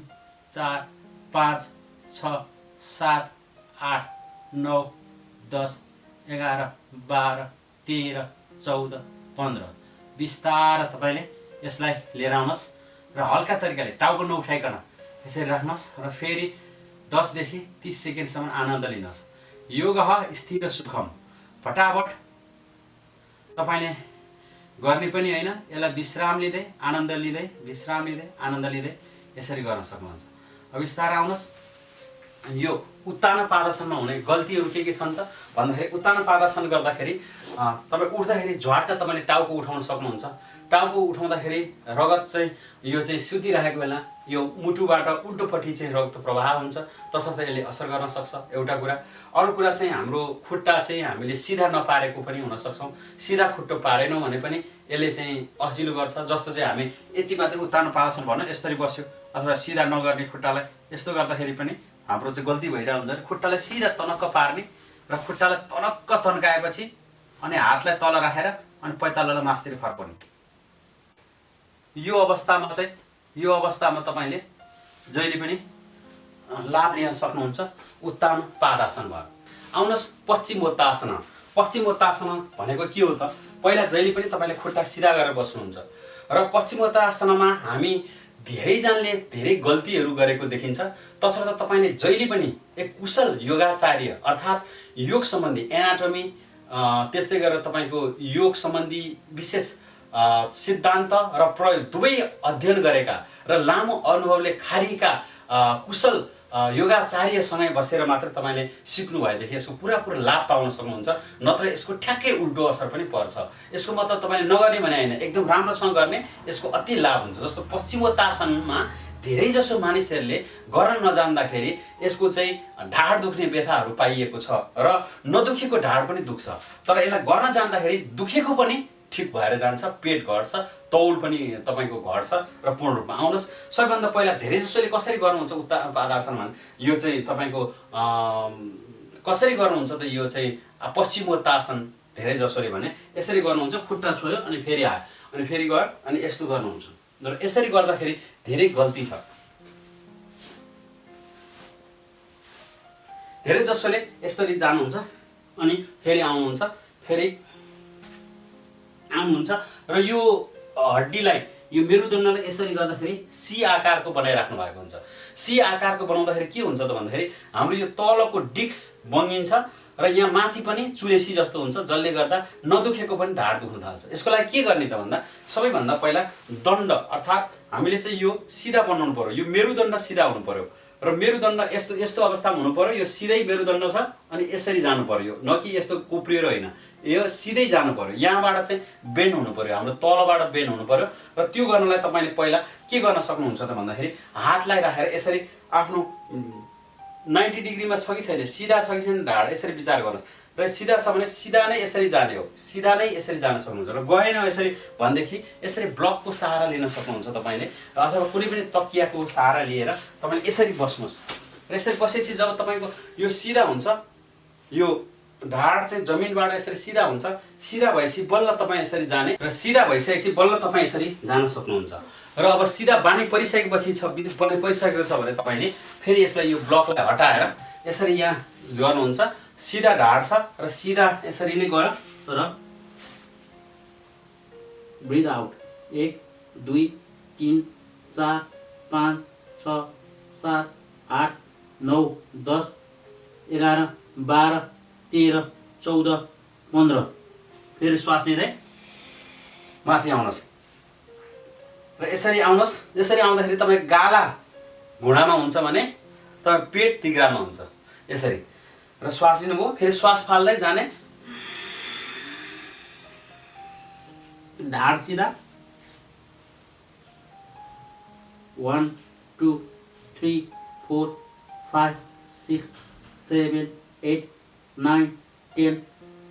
4 5 6 7 8 9 10 11 12 13 14 15 बिस्तारै तपाईँले यसलाई लिएर आउनुहोस् र हल्का तरिकाले टाउको नउठाइकन यसरी राख्नुहोस् र फेरि 10 देखि 30 सेकेन्डसम्म आनन्द लिनुहोस्। योगः स्थिर सुखम, फटाफट तपाईँले गर्ने पनि होइन, यसलाई विश्राम लिँदै आनन्द लिँदै विश्राम लिँदै आनन्द लिँदै यसरी गर्न सक्नुहुन्छ। अब बिस्तारै आउनुहोस्। यो उत्तानो पादासनमा हुने गल्तीहरू के छन् त भन्दाखेरि उत्तानो पादासन गर्दाखेरि तपाईँ उठ्दाखेरि झ्वाट्ट तपाईँले टाउको उठाउन सक्नुहुन्छ। टाउको उठाउँदाखेरि रगत चाहिँ यो चाहिँ सुतिरहेको बेला यो मुटुबाट उल्टोपट्टि चाहिँ रक्त प्रवाह हुन्छ, तसर्थ यसले असर गर्न सक्छ एउटा कुरा। अरू कुरा चाहिँ हाम्रो खुट्टा चाहिँ हामीले सिधा नपारेको पनि हुन सक्छौँ। सिधा खुट्टो पारेनौँ भने पनि यसले चाहिँ असिलो गर्छ। जस्तो चाहिँ हामी यति मात्रै उत्तानो पादासन भन्नु यसरी बस्यो अथवा सिधा नगर्ने खुट्टालाई यस्तो गर्दाखेरि पनि हाम्रो चाहिँ गल्ती भइरहेको हुन्छ। खुट्टालाई सिधा तनक्क पार्ने र खुट्टालाई तनक्क तन्काएपछि अनि हातलाई तल राखेर अनि पैतालालाई मास्तिर फर्काउने। यो अवस्थामा तपाईँले जहिले पनि लाभ लिन सक्नुहुन्छ। उत्तानो पादासन भयो। आउनुहोस् पश्चिमोत्तासन। पश्चिमोत्तासन भनेको के हो त? पहिला जहिले पनि तपाईँले खुट्टा सिधा गरेर बस्नुहुन्छ र पश्चिमोत्तासनमा हामी धेरैजनाले धेरै गल्तीहरू गरेको देखिन्छ। तसर्थ तपाईँले जहिले पनि एक कुशल योगाचार्य अर्थात् योग सम्बन्धी एनाटोमी त्यस्तै गरेर तपाईँको योग सम्बन्धी विशेष सिद्धान्त र प्रयोग दुवै अध्ययन गरेका र लामो अनुभवले खारिएका कुशल योगाचार्यसँगै बसेर मात्र तपाईँले सिक्नु भएदेखि यसको पुरा लाभ पाउन सक्नुहुन्छ। नत्र यसको ठ्याक्कै उल्टो असर पनि पर्छ। यसको मतलब तपाईँले नगर्ने भने होइन, एकदम राम्रोसँग गर्ने यसको अति लाभ हुन्छ। जस्तो पश्चिमोत्तासनमा धेरै जसो मानिसहरूले गर्न नजान्दाखेरि यसको चाहिँ ढाड दुख्ने व्यथाहरू पाइएको छ र नदुखेको ढाड पनि दुख्छ। तर यसलाई गर्न जान्दाखेरि दुखेको पनि ठिक भएर जान्छ, पेट घट्छ, तौल पनि तपाईँको घट्छ र पूर्ण रूपमा आउनुहोस्। सबैभन्दा पहिला धेरै जसोले कसरी गर्नुहुन्छ उत्तानो पादासन भने यो चाहिँ तपाईँको कसरी गर्नुहुन्छ त यो चाहिँ पश्चिमोत्तासन धेरै जसोले भने यसरी गर्नुहुन्छ। खुट्टा छोयो अनि फेरि आयो अनि फेरि गयो अनि यस्तो गर्नुहुन्छ र यसरी गर्दाखेरि धेरै गल्ती छ। धेरै जसोले यसरी जानुहुन्छ अनि फेरि आउनुहुन्छ, फेरि आउनुहुन्छ र यो हड्डीलाई यो मेरुदण्डलाई यसरी गर्दाखेरि सी आकारको बनाइराख्नु भएको हुन्छ। सी आकारको बनाउँदाखेरि के हुन्छ त भन्दाखेरि हाम्रो यो तलको डिस्क बङ्गिन्छ र यहाँ माथि पनि चुरेसी जस्तो हुन्छ, जसले गर्दा नदुखेको पनि ढाड दुख्न थाल्छ। यसको लागि के गर्ने त भन्दा सबैभन्दा पहिला दण्ड अर्थात् हामीले चाहिँ यो सिधा बनाउनु पर्यो। यो मेरुदण्ड सिधा हुनु पर्यो र मेरुदण्ड यस्तो अवस्थामा हुनु पर्यो। यो सिधै मेरुदण्ड छ अनि यसरी जानु पर्यो, न कि यस्तो कुप्रिएर होइन, यो सिधै जानु पर्यो। यहाँबाट चाहिँ बेन्ड हुनु पर्यो, हाम्रो तलबाट बेन्ड हुनु पर्यो। र त्यो गर्नलाई तपाईँले पहिला के गर्न सक्नुहुन्छ त भन्दाखेरि हातलाई राखेर यसरी आफ्नो 90 डिग्रीमा छ कि छैन, सिधा छ कि छैन ढाड यसरी विचार गर्नुहोस्। र सिधा छ भने सिधा नै यसरी जाने हो, सिधा नै यसरी जान सक्नुहुन्छ। र गएन यसरी भनेदेखि यसरी ब्लकको सहारा लिन सक्नुहुन्छ तपाईँले, अथवा कुनै पनि तकियाको सहारा लिएर तपाईँले यसरी बस्नुहोस्। र यसरी बसेपछि जब तपाईँको यो सिधा हुन्छ, यो ढाड चाहिँ जमिनबाट यसरी सिधा हुन्छ, सिधा भएपछि बल्ल तपाईँ यसरी जाने र सिधा भइसकेपछि बल्ल तपाईँ यसरी जान सक्नुहुन्छ। र अब सिधा बानी परिसकेपछि बानी परिसकेको छ भने तपाईँले फेरि यसलाई यो ब्लकलाई हटाएर यसरी यहाँ गर्नुहुन्छ। सिधा ढाड छ र सिधा यसरी नै गयो र ब्रिथ आउट 1 2 3 4 5 6 7 8 9 10 11 12 13 14 15 फेरि श्वास लिँदै माथि आउनुहोस् र यसरी आउनुहोस्। यसरी आउँदाखेरि तपाईँ गाला घुँडामा हुन्छ भने तपाईँ पेट तिग्रामा हुन्छ यसरी। र श्वास लिनुभयो, फेरि श्वास फाल्दै जाने, ढाड सिधा 1 2 3 4 5 6 7 8 9 10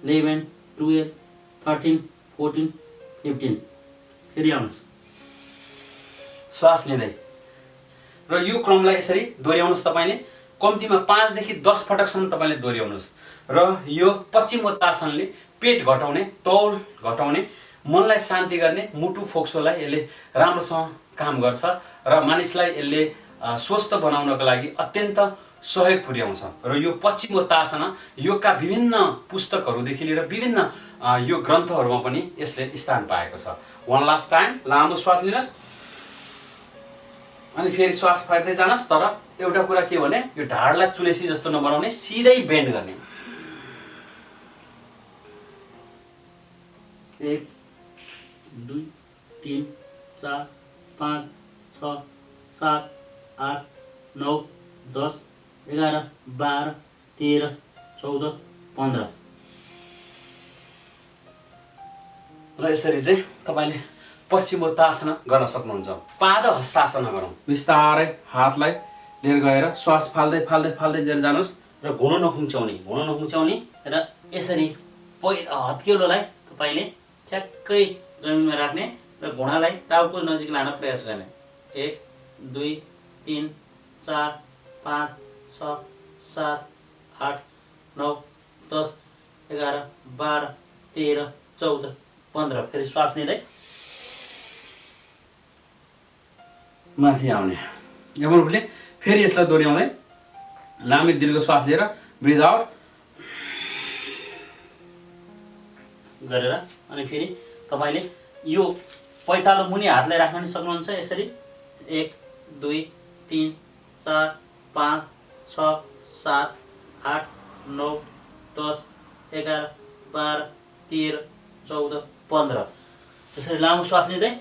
11 12 13 14 15 फेरि आउनुहोस् श्वास लिँदै। र यो क्रमलाई यसरी दोहोऱ्याउनुहोस्। तपाईँले कम्तीमा 5 देखि 10 पटकसम्म तपाईँले दोहोऱ्याउनुहोस्। र यो पश्चिमोत्तासनले पेट घटाउने, तौल घटाउने, मनलाई शान्ति गर्ने, मुटु फोक्सोलाई यसले राम्रोसँग काम गर्छ र मानिसलाई यसले स्वस्थ बनाउनको लागि अत्यन्त सहयोग पुर्याउँछ र यो पश्चिमोत्ताना योगका विभिन्न पुस्तकहरूदेखि लिएर विभिन्न यो ग्रन्थहरूमा पनि यसले स्थान पाएको छ। वान लास्ट टाइम लामो श्वास लिनुहोस् अनि फेरि श्वास फेर्दै जानुहोस्। तर एउटा कुरा के भने यो ढाडलाई चुलेसी जस्तो नबनाउने, सिधै बेन्ड गर्ने। 1 2 3 4 5 6 7 8 9 10 11 12 13 14 15 र यसरी चाहिँ तपाईले पश्चिमोत्ताना गर्न सक्नुहुन्छ। पाद हस्तासना गरौँ। बिस्तारै हातलाई लिएर गएर श्वास फाल्दै फाल्दै फाल्दै लिएर जानुहोस् र घुँडो नखुम्च्याउने र यसरी हत्केलोलाई तपाईले ठ्याक्कै जमिनमा राख्ने र घुँडालाई टाउको नजिक लान प्रयास गर्ने। 1 2 3 4 5 6 7 8 9 10 11 12 13 14 15 फेरि श्वास लिँदै माथि आउने। यमन रूपले फेरि यसलाई दोहोऱ्याउँदै लामो दीर्घ श्वास लिएर ब्रिथ आउट गरेर अनि फेरि तपाईले यो पैतालो मुनि हातलाई राख्न पनि सक्नुहुन्छ। यसरी 1 2 3 4 5 6 7 8 9 10 11 12 13 14 15 यसरी लामो श्वास लिँदै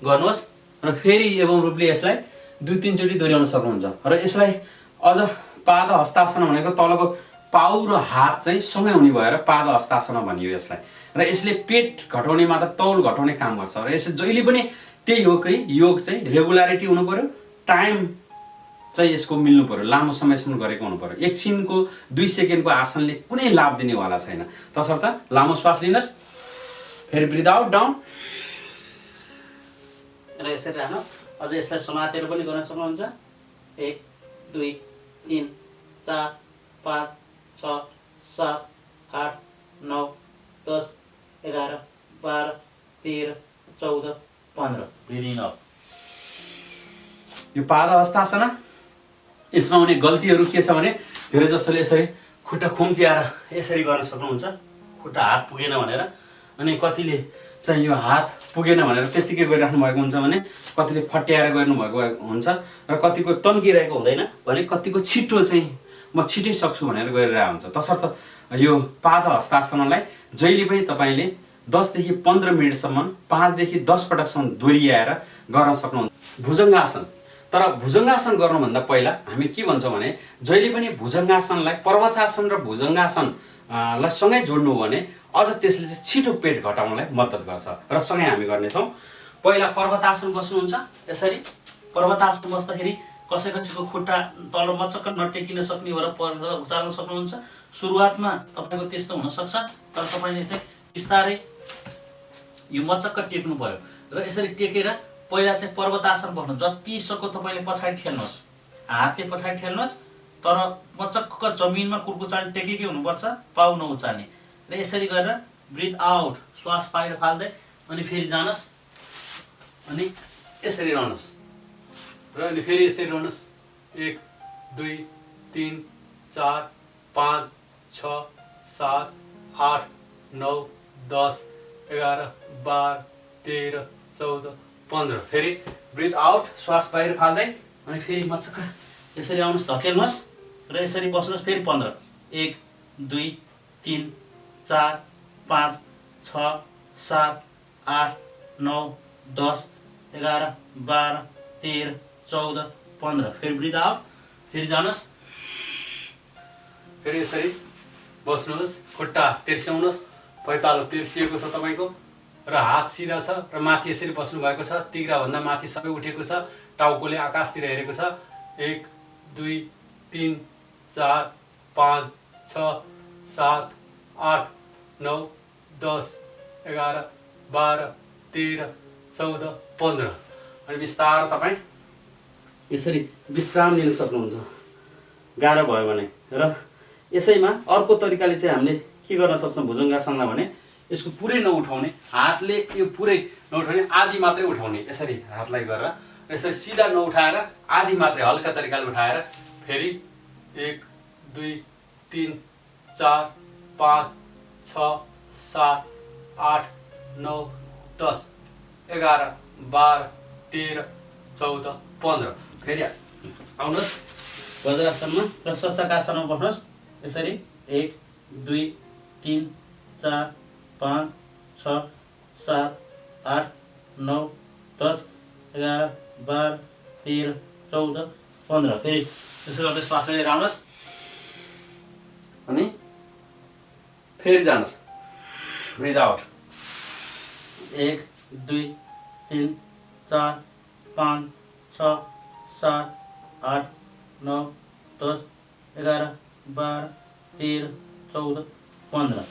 गर्नुहोस् र फेरि एवं रूपले यसलाई 2-3 चोटि दोहोऱ्याउन सक्नुहुन्छ। र यसलाई अझ पाद हस्तासना भनेको तलको पाउ र हात चाहिँ सँगै हुने भएर पाद हस्तासना भनियो यसलाई। र यसले पेट घटाउने मात्र तौल घटाउने काम गर्छ। र यस जहिले पनि त्यही हो कि योग चाहिँ रेगुलारिटी हुनु पर्यो, टाइम चाहिँ यसको मिल्नु पर्यो, लामो समयसम्म गरेको हुनु पर्यो। एकछिनको 2 सेकेन्डको आसनले कुनै लाभ दिनेवाला छैन। तसर्थ लामो श्वास लिनुहोस्, फेरि ब्रिथ आउट डाउन र यसरी राख्नु। अझ यसलाई समातेर पनि गर्न सक्नुहुन्छ। 1 2 3 4 5 6 7 8 9 10 11 12 13 14 15 ब्रिदिङ अप। यो पाद हस्तासना यसमा हुने गल्तीहरू के छ भने धेरै जसोले यसरी खुट्टा खुम्च्याएर यसरी गर्न सक्नुहुन्छ, खुट्टा हात पुगेन भनेर। अनि कतिले चाहिँ यो हात पुगेन भनेर त्यतिकै गरिराख्नु भएको हुन्छ भने कतिले फट्याएर गर्नुभएको हुन्छ र कतिको तन्किरहेको हुँदैन भने कतिको छिटो चाहिँ म छिटै सक्छु भनेर गरिरहेको हुन्छ। तसर्थ यो पाद हस्तासनालाई जहिले पनि तपाईले 10 देखि 15 मिनेटसम्म 5 देखि 10 पटकसम्म दोहोऱ्याएर गर्न सक्नुहुन्छ। भुजङ्गासन। तर भुजङ्गासन गर्नुभन्दा पहिला हामी के भन्छौँ भने जहिले पनि भुजङ्गासनलाई पर्वतासन र भुजङ्गासन लाई सँगै जोड्नु हो भने अझ त्यसले चाहिँ छिटो पेट घटाउनलाई मद्दत गर्छ र सँगै हामी गर्नेछौँ। पहिला पर्वतासन बस्नुहुन्छ। यसरी पर्वतासन बस्दाखेरि कसै कसैको खुट्टा तल मचक्क नटेकिन सक्ने भएर उचाल्न सक्नुहुन्छ। सुरुवातमा तपाईँको त्यस्तो हुनसक्छ, तर तपाईँले चाहिँ बिस्तारै यो मचक्क टेक्नु पर्यो र यसरी टेकेर पहिला चाहिँ पर्वतासन बस्नु। जति सक्दो तपाईँले पछाडि ठेल्नुहोस्, हातले पछाडि ठेल्नुहोस्, तर मचक्क जमिनमा कुर्कुचाल्ने टेकेकै हुनुपर्छ, पाउ नउचाल्ने। र यसरी गरेर ब्रिथ आउट श्वास बाहिर फाल्दै अनि फेरि जानुहोस् अनि यसरी रहनुहोस् र अनि फेरि यसरी रहनुहोस्। 1 2 3 4 5 6 7 8 9 10 11 12 13 14 15 फेरि ब्रिथ आउट श्वास बाहिर फाल्दै अनि फेरि मचक्क यसरी आउनुहोस्, धकेल्नुहोस् र यसरी बस्नुहोस्। फेरि 15 1 2 3 4 5 6 7 8 9 10 11 12 13 14 15 फेरि ब्रिथ आउट फेरि जानुहोस्। फेरि यसरी बस्नुहोस्, खुट्टा तेर्स्याउनुहोस्, पैतालो तेर्सिएको छ तपाईँको र हात सिधा छ र माथि यसरी बस्नु भएको छ। तिघ्राभन्दा माथि सबै उठेको छ, टाउकोले आकाशतिर हेरेको छ। 1 2 3 4 5 6 7 8 9 10 11 12 13 14 15 अनि बिस्तारै तपाईँ यसरी विश्राम लिन सक्नुहुन्छ गाह्रो भयो भने। र यसैमा अर्को तरिकाले चाहिँ हामीले के गर्न सक्छौँ भुजङ्गासनलाई भने यसको पुरै नउठाउने, हातले यो पुरै नउठाउने, आधी मात्रै उठाउने। यसरी हातलाई गरेर यसरी सिधा नउठाएर आधी मात्रै हल्का तरिकाले उठाएर फेरि 1 2 3 4 5 6 7 8 9 10 11 12 13 14 15 फेरि आउनुहोस् वज्रासनमा र शशकासनमा बस्नुहोस्। यसरी 1 2 3 4 5 6 7 8 9 10 11 12 13 14 15 फेरि त्यसो गर्दै श्वास लिएर आउनुहोस् अनि फेरि जानुहोस् ब्रिथ आउट 1 2 3 4 5 6 7 8 9 10 11 12 13 14 15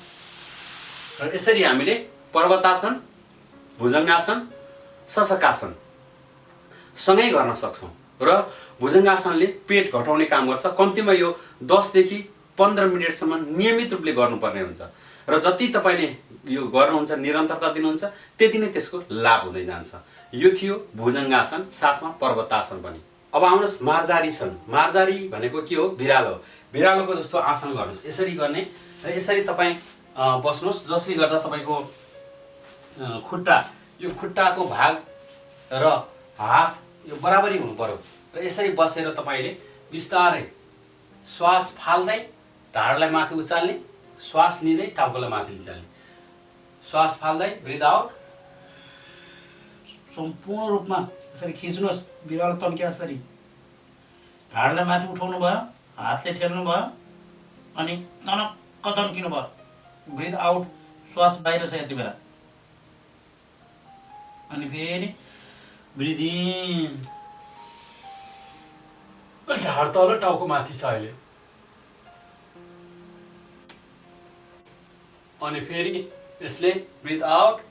र यसरी हामीले पर्वतासन भुजङ्गासन शशकासन सँगै गर्न सक्छौँ र भुजङ्गासनले पेट घटाउने काम गर्छ। कम्तीमा यो 10 देखि 15 मिनटसम्म नियमित रूपले गर्नुपर्ने हुन्छ र जति तपाईँले यो गर्नुहुन्छ निरन्तरता दिनुहुन्छ त्यति नै त्यसको लाभ हुँदै जान्छ। यो थियो भुजङ्गासन साथमा पर्वतासन पनि। अब आउनुहोस् मार्जारीसन। मार्जारी भनेको के हो? बिरालो। बिरालोको जस्तो आसन गर्नुहोस्। यसरी गर्ने र यसरी तपाईँ बस्नुहोस् जसले गर्दा तपाईँको खुट्टा यो खुट्टाको भाग र हात यो बराबरी हुनु पर्यो र यसरी बसेर तपाईँले बिस्तारै श्वास फाल्दै ढाडलाई माथि उचाल्ने, श्वास लिँदै टाउकोलाई माथि उचाल्ने, श्वास फाल्दै ब्रिथ आउट। सम्पूर्ण रूपमा यसरी खिच्नुहोस्। बिरालो तन्किया जसरी ढाडलाई माथि उठाउनु भयो, हातले ठेल्नु भयो अनि तनक्क तन्किनु भयो। ब्रिथ आउट, श्वास बाहिर छ यति बेला। अनि फेरि ब्रिथ इन, ढाड तल टाउको माथि छ अहिले। अनि फेरि यसले ब्रिथ आउट,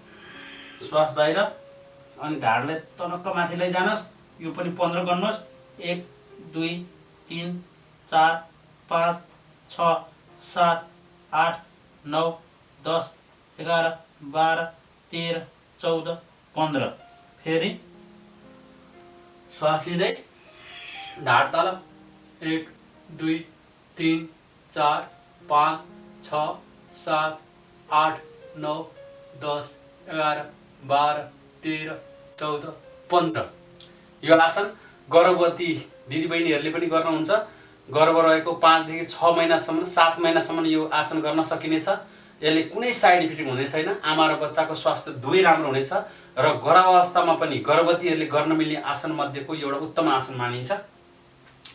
श्वास बाहिर अनि ढाडलाई तनक्क माथि लैजानुहोस्। यो पनि 15 गर्नुहोस्। 1 2 3 4 5 6 7 8 9 10 11 12 13 14 15 फेरि श्वास लिँदै ढाड तल 1 2 3 4 5 6 7 8 9 10 11 12 13 14 15। यो आसन गर्भवती दिदीबहिनीहरूले पनि गर्नुहुन्छ। गर्भ रहेको 5 देखि 6 महिनासम्म 7 महिनासम्म यो आसन गर्न सकिनेछ। यसले कुनै साइड इफेक्ट हुने छैन। आमा र बच्चाको स्वास्थ्य दुवै राम्रो हुनेछ र गर्भावस्थामा पनि गर्भवतीहरूले गर्न मिल्ने आसन मध्येको एउटा उत्तम आसन मानिन्छ।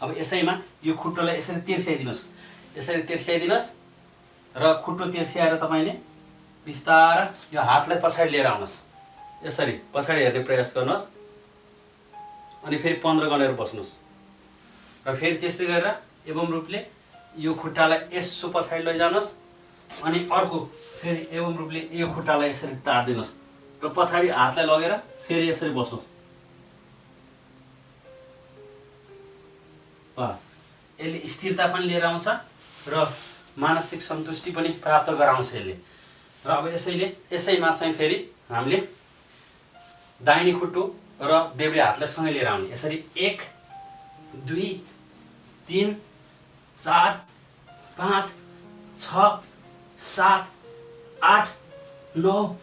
अब यसैमा यो खुट्टोलाई यसरी तिर्स्याइदिनुहोस्। यसरी तिर्स्याइदिनुहोस् र खुट्टो तिर्स्याएर तपाईँले बिस्तारै यो हातलाई पछाडि लिएर आउनुहोस्। यसरी पछाडि हेर्ने प्रयास गर्नुहोस् अनि फेरि 15 गरेर बस्नुहोस् र फेरि त्यस्तै गरेर एवं रूपले यो खुट्टालाई यसो पछाडि लैजानुहोस् अनि अर्को फेरि एवं रूपले यो खुट्टालाई यसरी तार्दिनुहोस् र पछाडि हातलाई लगेर फेरि यसरी बस्नुहोस्। यसले स्थिरता पनि लिएर आउँछ र मानसिक सन्तुष्टि पनि प्राप्त गराउँछ यसले। र अब यसैमा चाहिँ फेरि हामीले दाहिने खुट्टो र देब्रे हातलाई सँगै लिएर आउने। यसरी 1 2 3 4 5 6 7 8 9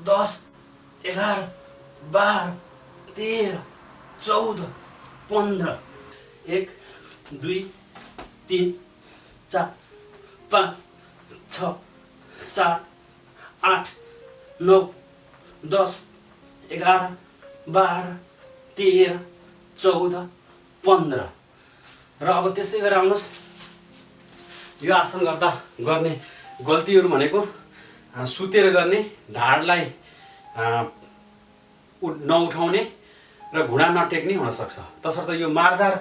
10 11 12 13 14 15 1 2 3 4 5 6 7 8 9 10 11 12 13 14 15 र अब त्यस्तै गरेर आउनुहोस्। यो आसन गर्दा गर्ने गल्तीहरू भनेको सुतेर गर्ने, ढाडलाई नउठाउने र घुँडा नटेक्ने हुनसक्छ। तसर्थ यो मार्जार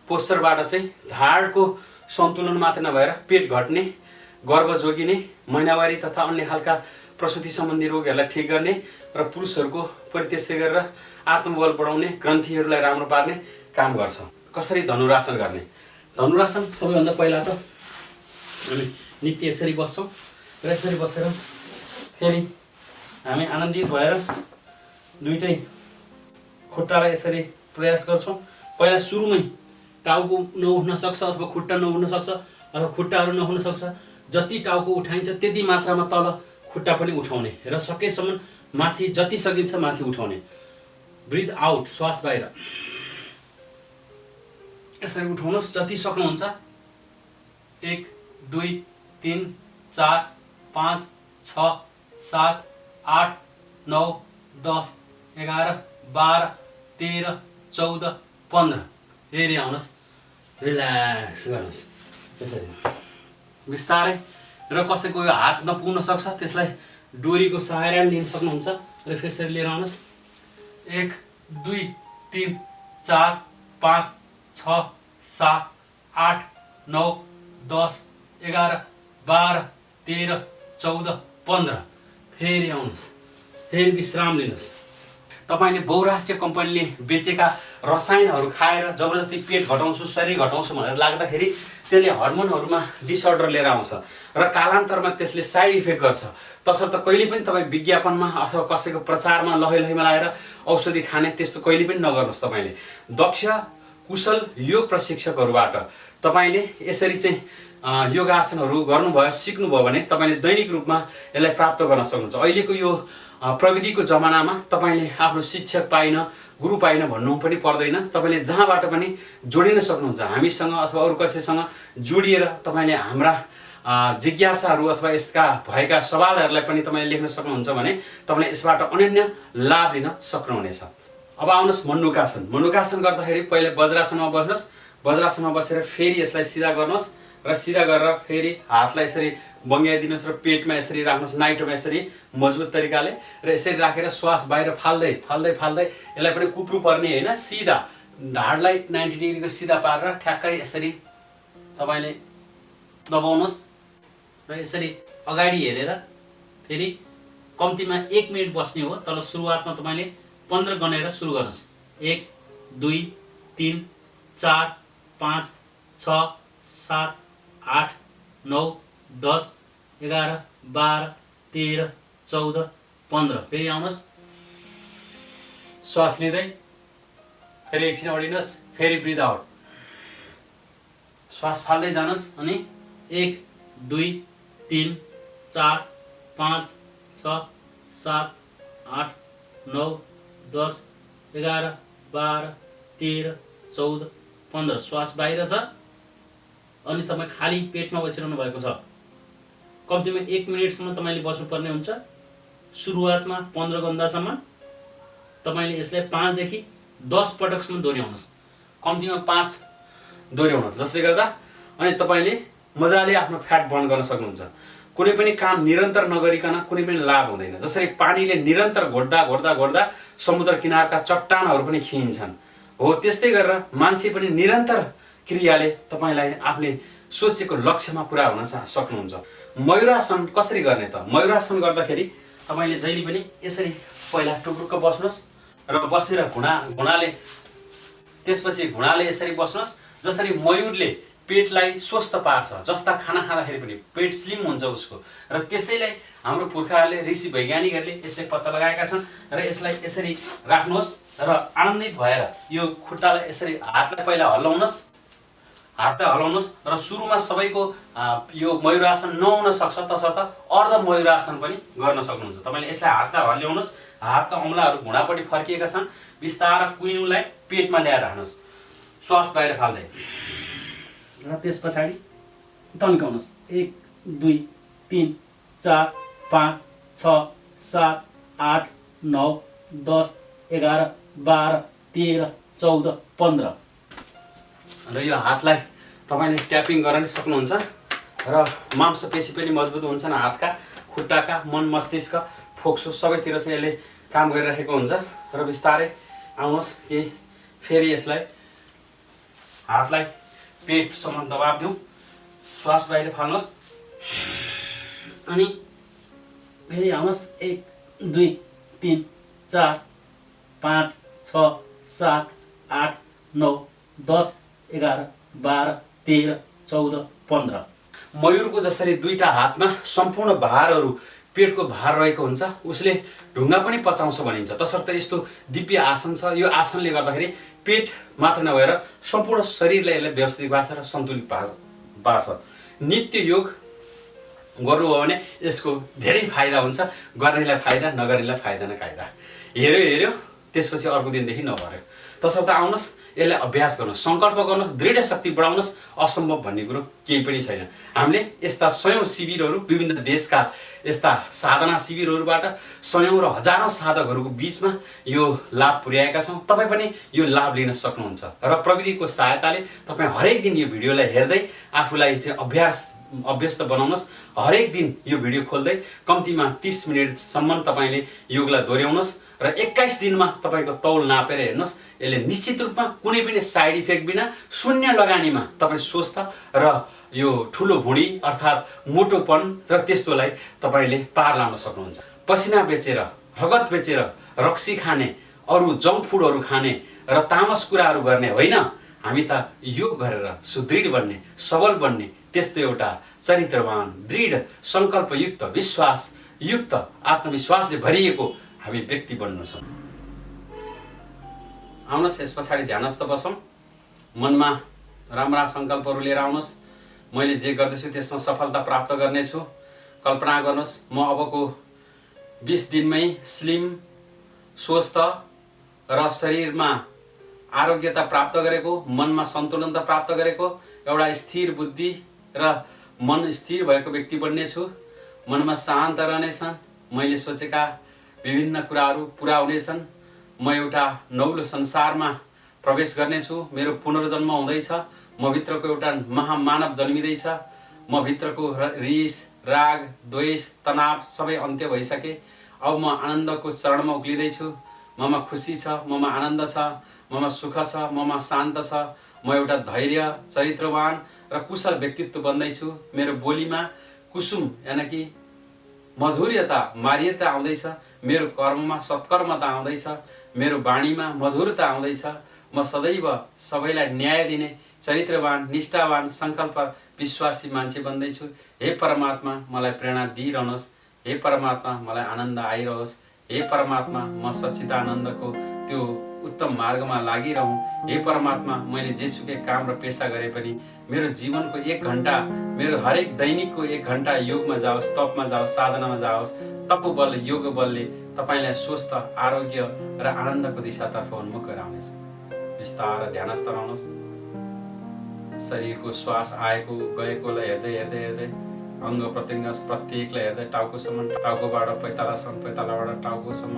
पोस्चरबाट चाहिँ ढाडको सन्तुलन मात्र नभएर पेट घट्ने, गर्भ जोगिने, महिनावारी तथा अन्य खालका प्रसुति सम्बन्धी रोगहरूलाई ठिक गर्ने र पुरुषहरूको पनि त्यस्तै गरेर आत्मबल बढाउने, ग्रन्थीहरूलाई राम्रो पार्ने काम गर्छ। कसरी धनुरासन गर्ने? धनुरासन सबैभन्दा पहिला त हामी नित्य यसरी बस्छौँ र यसरी बसेर फेरि हामी आनन्दित भएर दुईटै खुट्टालाई यसरी प्रयास गर्छौँ। पहिला सुरुमै टाउको नउठ्न सक्छ अथवा खुट्टा नउठ्न सक्छ अथवा खुट्टाहरू नहुन सक्छ। जति टाउको उठाइन्छ त्यति मात्रामा तल खुट्टा पनि उठाउने र सकेसम्म माथि जति सकिन्छ माथि उठाउने। ब्रिथ आउट, श्वास बाहिर। यसरी उठाउनुहोस् जति सक्नुहुन्छ। 1 2 3 4 5 6 7 8 9 10 11 12 13 14 15। फेरि आउनुहोस्, रिल्याक्स गर्नुहोस् त्यसरी बिस्तारै। र कसैको यो हात नपुग्न सक्छ त्यसलाई डोरीको सहारा लिन सक्नुहुन्छ र फेरि लिएर आउनुहोस्। 1 2 3 4 5 6 7 8 9 10 11 12 13 14 15। फेरि आउनुहोस्, फेरि विश्राम लिनुहोस्। तपाईँले बहुराष्ट्रिय कम्पनीले बेचेका रसायनहरू खाएर जबरजस्ती पेट घटाउँछु शरीर घटाउँछु भनेर लाग्दाखेरि त्यसले हर्मोनहरूमा डिसअर्डर लिएर आउँछ र कालान्तरमा त्यसले साइड इफेक्ट गर्छ। तसर्थ कहिले पनि तपाईँ विज्ञापनमा अथवा कसैको प्रचारमा लहैलहैमा लगाएर औषधि खाने त्यस्तो कहिले पनि नगर्नुहोस्। तपाईँले दक्ष कुशल योग प्रशिक्षकहरूबाट तपाईँले यसरी चाहिँ योगासनहरू गर्नुभयो सिक्नुभयो भने तपाईँले दैनिक रूपमा यसलाई प्राप्त गर्न सक्नुहुन्छ। अहिलेको यो प्रविधिको जमानामा तपाईँले आफ्नो शिक्षक पाइन गुरु पाइन भन्नु पनि पर्दैन। तपाईँले जहाँबाट पनि जोडिन सक्नुहुन्छ हामीसँग अथवा अरू कसैसँग जोडिएर तपाईँले हाम्रा जिज्ञासाहरू अथवा यसका भएका सवालहरूलाई पनि तपाईँले लेख्न सक्नुहुन्छ भने तपाईँले यसबाट अनन्य लाभ लिन सक्नुहुनेछ। अब आउनुहोस् मण्डुकासन। मण्डुकासन गर्दाखेरि पहिले वज्रासनमा बस्नुहोस्। वज्रासनमा बसेर फेरि यसलाई सिधा गर्नुहोस् र सिधा गरेर फेरि हातलाई यसरी बङ्ग्याइदिनुहोस् र पेटमा यसरी राख्नुहोस्, नाइटोमा यसरी मजबुत तरिकाले र यसरी राखेर श्वास बाहिर फाल्दै फाल्दै फाल्दै यसलाई पनि कुप्रू पर्ने होइन, सिधा ढाडलाई 90 डिग्रीको सिधा पारेर ठ्याक्कै यसरी तपाईँले दबाउनुहोस् र यसरी अगाडि हेरेर फेरि कम्तीमा 1 मिनट बस्ने हो। तर सुरुवातमा तपाईँले 15 गनेर सुरु गर्नुहोस्। 1 2 3 4 5 6 7 8 9 10 11 12 13 14 15। फेरि आउनुहोस्, श्वास लिँदै फेरि एकछिन अडिनुहोस्, फेरि ब्रिथ आउट, श्वास फाल्दै जानुहोस् अनि 1 2 3 4 5 6 7 8 9 10 11 12 13 14 15। श्वास बाहिर छ अनि तपाईँ खाली पेटमा बसिरहनु भएको छ। कम्तीमा 1 मिनटसम्म तपाईँले बस्नुपर्ने हुन्छ। सुरुवातमा 15 गन्दासम्म तपाईँले यसलाई 5 देखि 10 पटकसम्म दोहोऱ्याउनुहोस्। कम्तीमा 5 दोहोऱ्याउनुहोस्, जसले गर्दा अनि तपाईँले मजाले आफ्नो फ्याट बर्न गर्न सक्नुहुन्छ। कुनै पनि काम निरन्तर नगरिकन कुनै पनि लाभ हुँदैन। जसरी पानीले निरन्तर घोट्दा घोट्दा घोट्दा समुद्र किनारका चट्टानहरू पनि खिइन्छन्, हो त्यस्तै गरेर मान्छे पनि निरन्तर क्रियाले तपाईँलाई आफूले सोचेको लक्ष्यमा पुरा हुन सक्नुहुन्छ। मयूरासन कसरी गर्ने त? मयूरासन गर्दाखेरि तपाईँले जहिले पनि यसरी पहिला टुक्रुक्क बस्नुहोस् र बसेर घुँडाले त्यसपछि घुँडाले यसरी बस्नुहोस्। जसरी मयूरले पेटलाई स्वस्थ पार्छ, जस्ता खाना खाँदाखेरि पनि पेट स्लिम हुन्छ उसको, र त्यसैलाई हाम्रो पुर्खाहरूले ऋषि वैज्ञानिकहरूले यसले पत्ता लगाएका छन्। र यसलाई यसरी राख्नुहोस् र आनन्दित भएर यो खुट्टालाई यसरी हातलाई पहिला हल्लाउनुहोस्, हातलाई हल्लाउनुहोस् र सुरुमा सबैको यो मयूरासन नहुन सक्छ, तसर्थ अर्ध मयूरासन पनि गर्न सक्नुहुन्छ। तपाईँले यसलाई हातलाई हल्लाउनुहोस्, हातका औँलाहरू घुँडापट्टि फर्किएका छन्, बिस्तारै कुइनुलाई पेटमा ल्याएर राख्नुहोस्, श्वास बाहिर फाल्दै र त्यस पछाडि तन्काउनुहोस्। 1 2 3 4 5 6 7 8 9 10 11 12 13 14 15। र यो हातलाई तपाईँले ट्यापिङ गर्न सक्नुहुन्छ र मांसपेशी पनि मजबुत हुन्छन्। हातका खुट्टाका मन मस्तिष्क फोक्सो सबैतिर चाहिँ यसले काम गरिरहेको हुन्छ। र बिस्तारै आउनुहोस् कि फेरि यसलाई हातलाई पेटसम्म दबाब दिउँ, श्वास बाहिर फाल्नुहोस् अनि फेरि आउनुहोस्। 1 2 3 4 5 6 7 8 9 10 11 12 13 14 15। मयूरको जसरी दुईटा हातमा सम्पूर्ण भारहरू पेटको भार रहेको हुन्छ, उसले ढुङ्गा पनि पचाउँछ भनिन्छ। तसर्थ यस्तो दिव्य आसन छ। यो आसनले गर्दाखेरि पेट मात्र नभएर सम्पूर्ण शरीरलाई यसले व्यवस्थित पार्छ र सन्तुलित पार्छ। नित्य योग गर्नुभयो भने यसको धेरै फाइदा हुन्छ। गर्नेलाई फाइदा, नगर्नेलाई फाइदा न कायदा। हेऱ्यो त्यसपछि अर्को दिनदेखि नभर्यो। तसर्थ आउनुहोस्, यसलाई अभ्यास गर्नुहोस्, सङ्कल्प गर्नुहोस्, दृढ शक्ति बढाउनुहोस्। असम्भव भन्ने कुरो केही पनि छैन। हामीले यस्ता सयौँ शिविरहरू, विभिन्न देशका यस्ता साधना शिविरहरूबाट सयौँ र हजारौँ साधकहरूको बिचमा यो लाभ पुर्याएका छौँ। तपाईँ पनि यो लाभ लिन सक्नुहुन्छ र प्रविधिको सहायताले तपाईँ हरेक दिन यो भिडियोलाई हेर्दै आफूलाई चाहिँ अभ्यस्त बनाउनुहोस्। हरेक दिन यो भिडियो खोल्दै कम्तीमा 30 मिनटसम्म तपाईँले योगलाई दोहोऱ्याउनुहोस् र 21 दिनमा तपाईँको तौल नापेर हेर्नुहोस्। यसले निश्चित रूपमा कुनै पनि साइड इफेक्ट बिना शून्य लगानीमा तपाईँ स्वस्थ र यो ठुलो भुँडी अर्थात् मोटोपन र त्यस्तोलाई तपाईँले पार लाउन सक्नुहुन्छ। पसिना बेचेर, रगत बेचेर रक्सी खाने, अरू जङ्क फुडहरू खाने र तामस कुराहरू गर्ने होइन। हामी त योग गरेर सुदृढ बन्ने, सबल बन्ने, त्यस्तो एउटा चरित्रवान, दृढ, सङ्कल्पयुक्त, विश्वासयुक्त, आत्मविश्वासले भरिएको हामी व्यक्ति बन्न सक्छौँ। आउनुहोस्, यस पछाडि ध्यानस्थ बसौँ। मनमा राम्रा सङ्कल्पहरू लिएर आउनुहोस्। मैले जे गर्दैछु त्यसमा सफलता प्राप्त गर्नेछु। कल्पना गर्नुहोस्, म अबको 20 दिनमै स्लिम, स्वस्थ र शरीरमा आरोग्यता प्राप्त गरेको, मनमा सन्तुलनता प्राप्त गरेको, एउटा स्थिर बुद्धि र मन स्थिर भएको व्यक्ति बन्नेछु। मनमा शान्त रहनेछन्। मैले सोचेका विभिन्न कुराहरू पुरा हुनेछन्। म एउटा नौलो संसारमा प्रवेश गर्नेछु। मेरो पुनर्जन्म हुँदैछ। म भित्रको एउटा महामानव जन्मिँदैछ। म भित्रको रिस, राग, द्वेष, तनाव सबै अन्त्य भइसके। अब म आनन्दको चरणमा उक्लिँदैछु। ममा खुसी छ, ममा आनन्द छ, ममा सुख छ, ममा शान्त छ। म एउटा धैर्य, चरित्रवान र कुशल व्यक्तित्व बन्दैछु। मेरो बोलीमा कुसुम यानि कि मधुर्यता, मार्यता आउँदैछ। मेरो कर्ममा सत्कर्मता आउँदैछ। मेरो वाणीमा मधुरता आउँदैछ। म सदैव सबैलाई न्याय दिने, चरित्रवान, निष्ठावान, सङ्कल्प विश्वासी मान्छे बन्दैछु। हे परमात्मा, मलाई प्रेरणा दिइरहनुहोस्। हे परमात्मा, मलाई आनन्द आइरहोस्। हे परमात्मा, म सच्चिदानन्दको त्यो उत्तम मार्गमा लागिरहँ। हे परमात्मा, मैले जेसुकै काम र पेसा गरे पनि मेरो जीवनको 1 घन्टा, मेरो हरेक दैनिकको 1 घन्टा योगमा जाओस्, तपमा जाओस्, साधनामा जाओस्। तप बल, योग बलले तपाईँलाई स्वस्थ, आरोग्य र आनन्दको दिशातर्फ उन्मुख गराउनेछ। बिस्तारै ध्यानस्थ रहनुहोस्। शरीरको श्वास आएको गएकोलाई हेर्दै हेर्दै हेर्दै अङ्ग प्रत्यङ्ग प्रत्येकलाई हेर्दै टाउकोसम्म, टाउकोबाट पैतालासम्म, पैतालाबाट टाउकोसम्म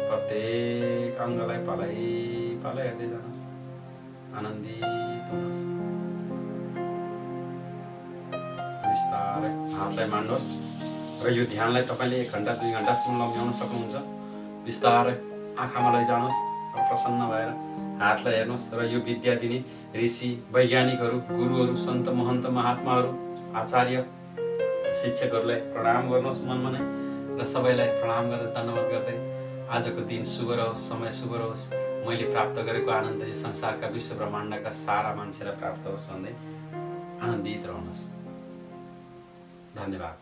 प्रत्येक अङ्गलाई पालै पालै हेर्दै जानुहोस्। आनन्दित हुनुहोस्। बिस्तारै हातलाई मान्नुहोस् र यो ध्यानलाई तपाईँले 1 घन्टा 2 घन्टासम्म लम्ब्याउन सक्नुहुन्छ। बिस्तारै आँखामा लैजानुहोस् र प्रसन्न भएर हातलाई हेर्नुहोस् र यो विद्या दिने ऋषि, वैज्ञानिकहरू, गुरुहरू, सन्त, महन्त, महात्माहरू, आचार्य, शिक्षकहरूलाई प्रणाम गर्नुहोस् मनमा नै र सबैलाई प्रणाम गरेर धन्यवाद गर्दै आजको दिन शुभ रहोस्, समय शुभ रहोस्। मैले प्राप्त गरेको आनन्द यो संसारका विश्व ब्रह्माण्डका सारा मान्छेलाई प्राप्त होस् भन्दै आनन्दित रहनुहोस्। धन्यवाद।